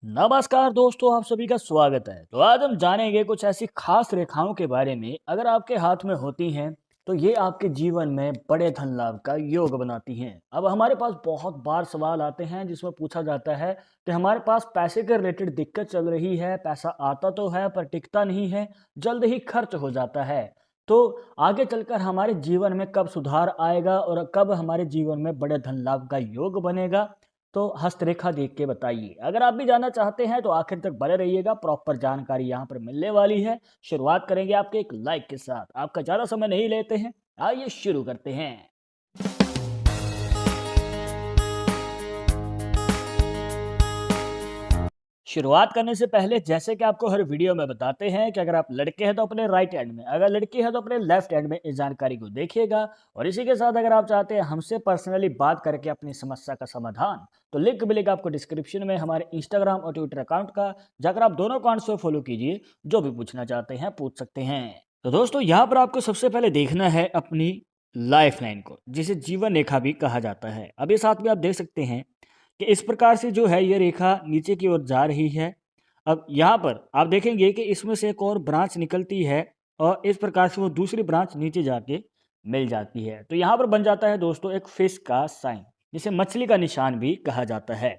नमस्कार दोस्तों, आप सभी का स्वागत है। तो आज हम जानेंगे कुछ ऐसी खास रेखाओं के बारे में, अगर आपके हाथ में होती हैं तो ये आपके जीवन में बड़े धन लाभ का योग बनाती हैं। अब हमारे पास बहुत बार सवाल आते हैं जिसमें पूछा जाता है कि हमारे पास पैसे के रिलेटेड दिक्कत चल रही है, पैसा आता तो है पर टिकता नहीं है, जल्द ही खर्च हो जाता है। तो आगे चलकर हमारे जीवन में कब सुधार आएगा और कब हमारे जीवन में बड़े धन लाभ का योग बनेगा, तो हस्तरेखा देख के बताइए। अगर आप भी जानना चाहते हैं तो आखिर तक बने रहिएगा, प्रॉपर जानकारी यहाँ पर मिलने वाली है। शुरुआत करेंगे आपके एक लाइक के साथ। आपका ज़्यादा समय नहीं लेते हैं, आइए शुरू करते हैं। शुरुआत करने से पहले जैसे कि आपको हर वीडियो में बताते हैं कि अगर आप लड़के हैं तो अपने राइट हैंड में, अगर लड़की है तो अपने लेफ्ट हैंड में इस जानकारी को देखिएगा। और इसी के साथ अगर आप चाहते हैं हमसे पर्सनली बात करके अपनी समस्या का समाधान, तो लिंक मिलेगा आपको डिस्क्रिप्शन में हमारे इंस्टाग्राम और ट्विटर अकाउंट का, जाकर आप दोनों अकाउंट्स को फॉलो कीजिए। जो भी पूछना चाहते हैं पूछ सकते हैं। तो दोस्तों, यहाँ पर आपको सबसे पहले देखना है अपनी लाइफ लाइन को, जिसे जीवन रेखा भी कहा जाता है। अब ये साथ में आप देख सकते हैं कि इस प्रकार से जो है ये रेखा नीचे की ओर जा रही है। अब यहाँ पर आप देखेंगे कि इसमें से एक और ब्रांच निकलती है और इस प्रकार से वो दूसरी ब्रांच नीचे जाके मिल जाती है। तो यहाँ पर बन जाता है दोस्तों एक फिश का साइन, जिसे मछली का निशान भी कहा जाता है।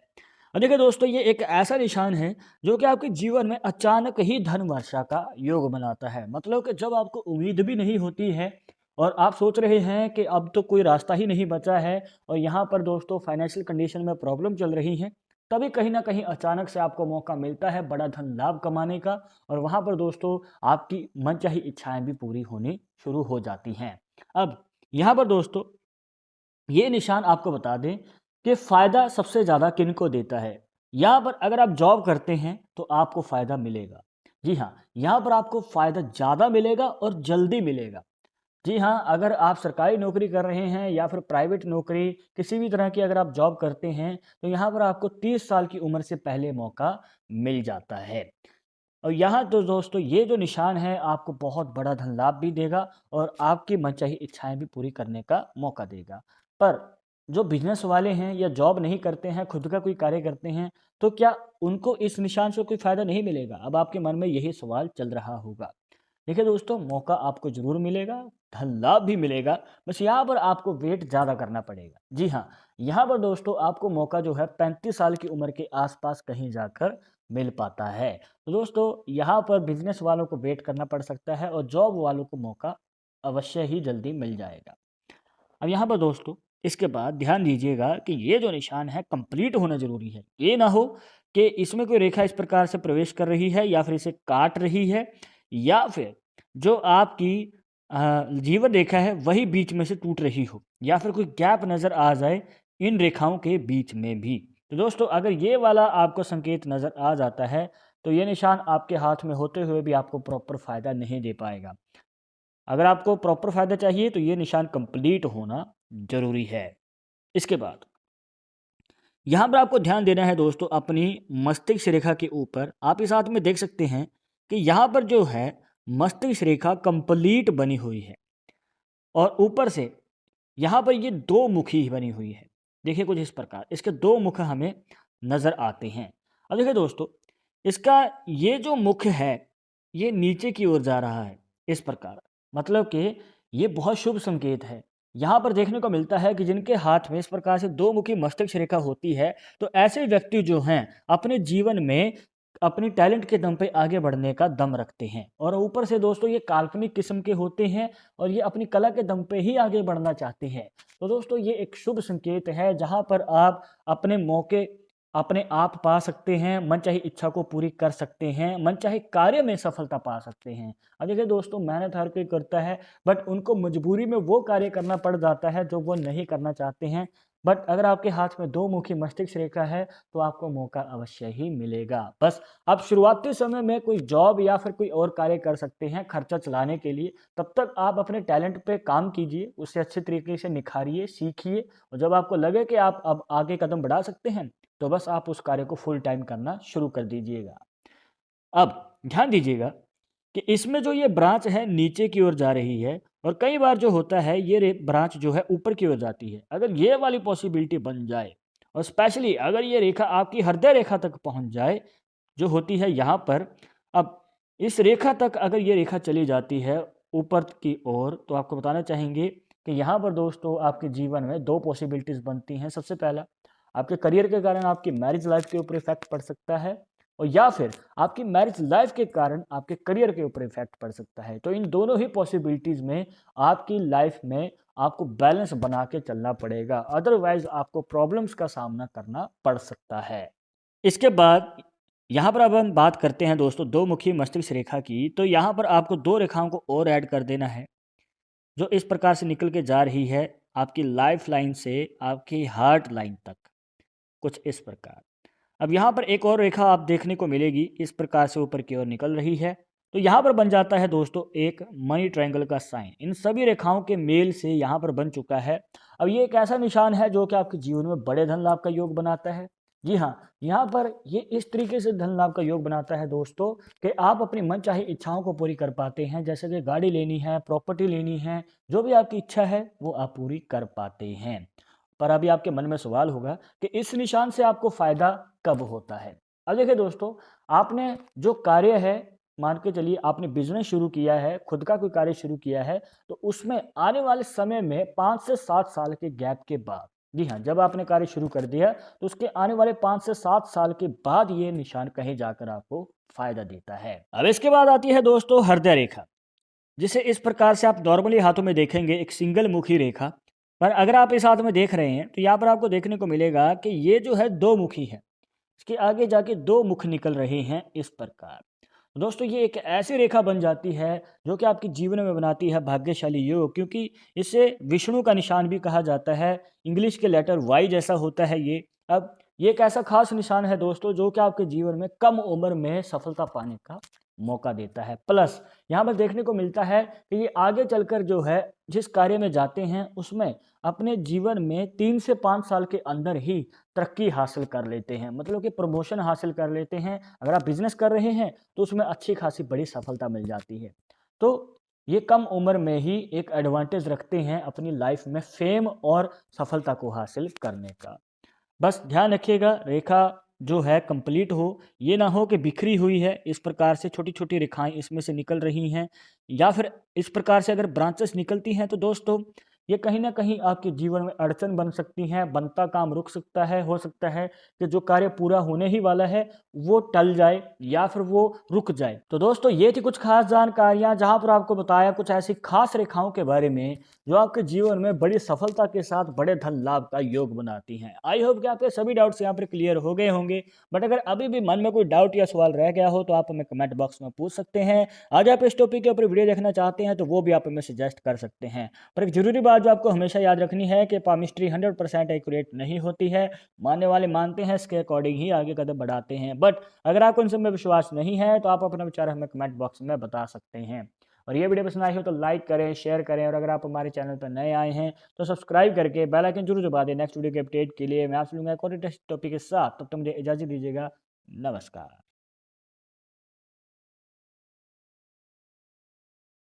और देखिए दोस्तों, ये एक ऐसा निशान है जो कि आपके जीवन में अचानक ही धन वर्षा का योग बनाता है। मतलब कि जब आपको उम्मीद भी नहीं होती है और आप सोच रहे हैं कि अब तो कोई रास्ता ही नहीं बचा है और यहाँ पर दोस्तों फाइनेंशियल कंडीशन में प्रॉब्लम चल रही है, तभी कहीं ना कहीं अचानक से आपको मौका मिलता है बड़ा धन लाभ कमाने का। और वहाँ पर दोस्तों आपकी मनचाही इच्छाएं भी पूरी होनी शुरू हो जाती हैं। अब यहाँ पर दोस्तों ये निशान आपको बता दें कि फ़ायदा सबसे ज़्यादा किनको देता है। यहाँ पर अगर आप जॉब करते हैं तो आपको फ़ायदा मिलेगा। जी हाँ, यहाँ पर आपको फ़ायदा ज़्यादा मिलेगा और जल्दी मिलेगा। जी हाँ, अगर आप सरकारी नौकरी कर रहे हैं या फिर प्राइवेट नौकरी, किसी भी तरह की अगर आप जॉब करते हैं, तो यहाँ पर आपको 30 साल की उम्र से पहले मौका मिल जाता है। और यहाँ तो दोस्तों ये जो निशान है आपको बहुत बड़ा धन लाभ भी देगा और आपकी मनचाही इच्छाएं भी पूरी करने का मौका देगा। पर जो बिजनेस वाले हैं या जॉब नहीं करते हैं, खुद का कोई कार्य करते हैं, तो क्या उनको इस निशान से कोई फ़ायदा नहीं मिलेगा? अब आपके मन में यही सवाल चल रहा होगा। देखिए दोस्तों, मौका आपको ज़रूर मिलेगा, धन लाभ भी मिलेगा, बस यहाँ पर आपको वेट ज़्यादा करना पड़ेगा। जी हाँ, यहाँ पर दोस्तों आपको मौका जो है 35 साल की उम्र के आसपास कहीं जाकर मिल पाता है। तो दोस्तों यहाँ पर बिजनेस वालों को वेट करना पड़ सकता है और जॉब वालों को मौका अवश्य ही जल्दी मिल जाएगा। अब यहाँ पर दोस्तों इसके बाद ध्यान दीजिएगा कि ये जो निशान है कंप्लीट होना ज़रूरी है। ये ना हो कि इसमें कोई रेखा इस प्रकार से प्रवेश कर रही है या फिर इसे काट रही है, या फिर जो आपकी जीवन रेखा है वही बीच में से टूट रही हो, या फिर कोई गैप नज़र आ जाए इन रेखाओं के बीच में भी। तो दोस्तों अगर ये वाला आपको संकेत नज़र आ जाता है तो ये निशान आपके हाथ में होते हुए भी आपको प्रॉपर फ़ायदा नहीं दे पाएगा। अगर आपको प्रॉपर फ़ायदा चाहिए तो ये निशान कंप्लीट होना ज़रूरी है। इसके बाद यहाँ पर आपको ध्यान देना है दोस्तों अपनी मस्तिष्क रेखा के ऊपर। आप इस हाथ में देख सकते हैं कि यहाँ पर जो है मस्तिष्क रेखा कंप्लीट बनी हुई है और ऊपर से यहाँ पर ये दो मुखी बनी हुई है। देखिए कुछ इस प्रकार इसके दो मुख हमें नज़र आते हैं। अब देखिए दोस्तों, इसका ये जो मुख है ये नीचे की ओर जा रहा है इस प्रकार, मतलब कि ये बहुत शुभ संकेत है। यहाँ पर देखने को मिलता है कि जिनके हाथ में इस प्रकार से दो मुखी मस्तिष्क रेखा होती है, तो ऐसे व्यक्ति जो हैं अपने जीवन में अपनी टैलेंट के दम पे आगे बढ़ने का दम रखते हैं। और ऊपर से दोस्तों ये काल्पनिक किस्म के होते हैं और ये अपनी कला के दम पे ही आगे बढ़ना चाहते हैं। तो दोस्तों ये एक शुभ संकेत है जहाँ पर आप अपने मौके अपने आप पा सकते हैं, मनचाही इच्छा को पूरी कर सकते हैं, मनचाहे कार्य में सफलता पा सकते हैं। अब देखिए दोस्तों, मेहनत हर कोई करता है, बट उनको मजबूरी में वो कार्य करना पड़ जाता है जो वो नहीं करना चाहते हैं। बट अगर आपके हाथ में दो मुखी मस्तिष्क रेखा है तो आपको मौका अवश्य ही मिलेगा। बस आप शुरुआती समय में कोई जॉब या फिर कोई और कार्य कर सकते हैं खर्चा चलाने के लिए। तब तक आप अपने टैलेंट पे काम कीजिए, उसे अच्छे तरीके से निखारिए, सीखिए, और जब आपको लगे कि आप अब आगे कदम बढ़ा सकते हैं तो बस आप उस कार्य को फुल टाइम करना शुरू कर दीजिएगा। अब ध्यान दीजिएगा कि इसमें जो ये ब्रांच है नीचे की ओर जा रही है और कई बार जो होता है ये ब्रांच जो है ऊपर की ओर जाती है। अगर ये वाली पॉसिबिलिटी बन जाए और स्पेशली अगर ये रेखा आपकी हृदय रेखा तक पहुंच जाए, जो होती है यहाँ पर, अब इस रेखा तक अगर ये रेखा चली जाती है ऊपर की ओर, तो आपको बताना चाहेंगे कि यहाँ पर दोस्तों आपके जीवन में दो पॉसिबिलिटीज़ बनती हैं। सबसे पहला, आपके करियर के कारण आपकी मैरिज लाइफ के ऊपर इफेक्ट पड़ सकता है, और या फिर आपकी मैरिज लाइफ के कारण आपके करियर के ऊपर इफेक्ट पड़ सकता है। तो इन दोनों ही पॉसिबिलिटीज़ में आपकी लाइफ में आपको बैलेंस बना के चलना पड़ेगा, अदरवाइज आपको प्रॉब्लम्स का सामना करना पड़ सकता है। इसके बाद यहाँ पर अब हम बात करते हैं दोस्तों दो मुखी मस्तिष्क रेखा की। तो यहाँ पर आपको दो रेखाओं को और ऐड कर देना है, जो इस प्रकार से निकल के जा रही है आपकी लाइफ लाइन से आपकी हार्ट लाइन तक, कुछ इस प्रकार। अब यहाँ पर एक और रेखा आप देखने को मिलेगी, इस प्रकार से ऊपर की ओर निकल रही है। तो यहाँ पर बन जाता है दोस्तों एक मनी ट्रायंगल का साइन। इन सभी रेखाओं के मेल से यहाँ पर बन चुका है। अब ये एक ऐसा निशान है जो कि आपके जीवन में बड़े धन लाभ का योग बनाता है। जी हाँ, यहाँ पर ये इस तरीके से धन लाभ का योग बनाता है दोस्तों कि आप अपनी मनचाही इच्छाओं को पूरी कर पाते हैं। जैसे कि गाड़ी लेनी है, प्रॉपर्टी लेनी है, जो भी आपकी इच्छा है वो आप पूरी कर पाते हैं। पर अभी आपके मन में सवाल होगा कि इस निशान से आपको फायदा कब होता है। अब देखिए दोस्तों, आपने जो कार्य है, मान के चलिए आपने बिजनेस शुरू किया है, खुद का कोई कार्य शुरू किया है, तो उसमें आने वाले समय में 5 से 7 साल के गैप के बाद, जी हाँ, जब आपने कार्य शुरू कर दिया तो उसके आने वाले 5 से 7 साल के बाद ये निशान कहीं जाकर आपको फायदा देता है। अब इसके बाद आती है दोस्तों हृदय रेखा, जिसे इस प्रकार से आप नॉर्मली हाथों में देखेंगे, एक सिंगल मुखी रेखा। पर अगर आप इस हाथ में देख रहे हैं तो यहाँ पर आपको देखने को मिलेगा कि ये जो है दो मुखी है, इसके आगे जाके दो मुख निकल रहे हैं इस प्रकार। तो दोस्तों ये एक ऐसी रेखा बन जाती है जो कि आपके जीवन में बनाती है भाग्यशाली योग, क्योंकि इसे विष्णु का निशान भी कहा जाता है। इंग्लिश के लेटर वाई जैसा होता है ये। अब ये एक ऐसा खास निशान है दोस्तों जो कि आपके जीवन में कम उम्र में सफलता पाने का मौका देता है। प्लस यहाँ पर देखने को मिलता है कि ये आगे चलकर जो है जिस कार्य में जाते हैं उसमें अपने जीवन में 3 से 5 साल के अंदर ही तरक्की हासिल कर लेते हैं, मतलब कि प्रमोशन हासिल कर लेते हैं। अगर आप बिजनेस कर रहे हैं तो उसमें अच्छी खासी बड़ी सफलता मिल जाती है। तो ये कम उम्र में ही एक एडवांटेज रखते हैं अपनी लाइफ में फेम और सफलता को हासिल करने का। बस ध्यान रखिएगा रेखा जो है कंप्लीट हो, ये ना हो कि बिखरी हुई है, इस प्रकार से छोटी छोटी रेखाएं इसमें से निकल रही हैं, या फिर इस प्रकार से अगर ब्रांचेस निकलती हैं तो दोस्तों ये कहीं ना कहीं आपके जीवन में अड़चन बन सकती हैं। बनता काम रुक सकता है, हो सकता है कि जो कार्य पूरा होने ही वाला है वो टल जाए या फिर वो रुक जाए। तो दोस्तों ये थी कुछ खास जानकारियां जहां पर आपको बताया कुछ ऐसी खास रेखाओं के बारे में जो आपके जीवन में बड़ी सफलता के साथ बड़े धन लाभ का योग बनाती हैं। आई होप कि आपके सभी डाउट्स यहाँ पर क्लियर हो गए होंगे। बट अगर अभी भी मन में कोई डाउट या सवाल रह गया हो तो आप हमें कमेंट बॉक्स में पूछ सकते हैं। आज आप इस टॉपिक के ऊपर वीडियो देखना चाहते हैं तो वो भी आप हमें सजेस्ट कर सकते हैं। पर एक जरूरी बात जो आपको हमेशा याद रखनी है कि पामिस्ट्री 100% एक्यूरेट नहीं होती है। मानने वाले मानते हैं, इसके अकॉर्डिंग ही आगे कदम बढ़ाते हैं। बट अगर आपको उन सब में विश्वास नहीं है तो आप अपना विचार हमें कमेंट बॉक्स में बता सकते हैं। और ये वीडियो पसंद आई हो तो लाइक करें, शेयर करें, और अगर आप हमारे चैनल पर नए आए हैं तो सब्सक्राइब करके बेल आइकन जरूर दबा दें। नेक्स्ट वीडियो के अपडेट के लिए मैं आपसे मिलूंगा एक और टॉपिक के साथ। तब तक मुझे इजाजत दीजिएगा। नमस्कार।